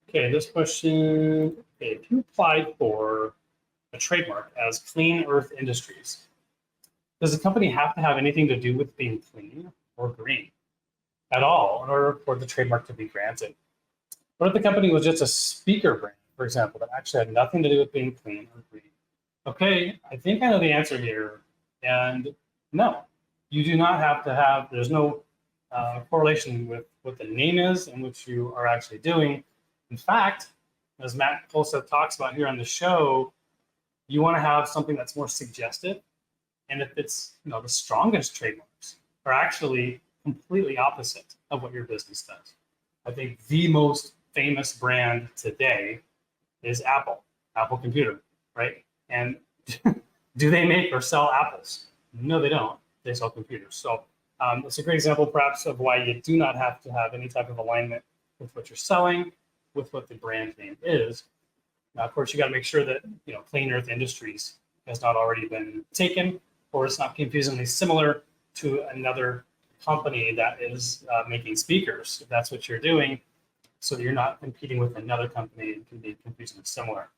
Okay, this question, okay, if you applied for a trademark as Clean Earth Industries, does the company have to have anything to do with being clean or green at all in order for the trademark to be granted? What if the company was just a speaker brand, for example, that actually had nothing to do with being clean or green? Okay, I think I know the answer here. And no, you do not have to have, there's no correlation with what the name is and what you are actually doing. In fact, as Matt Polsa talks about here on the show, you want to have something that's more suggestive. And if it's, the strongest trademarks are actually completely opposite of what your business does. I think the most famous brand today is Apple Computer, right? And do they make or sell apples? No, they don't. They sell computers. So it's a great example, perhaps, of why you do not have to have any type of alignment with what you're selling, with what the brand name is. Now, of course, you got to make sure that Clean Earth Industries has not already been taken, or it's not confusingly similar to another company that is making speakers. If that's what you're doing, so that you're not competing with another company, it can be confusingly similar.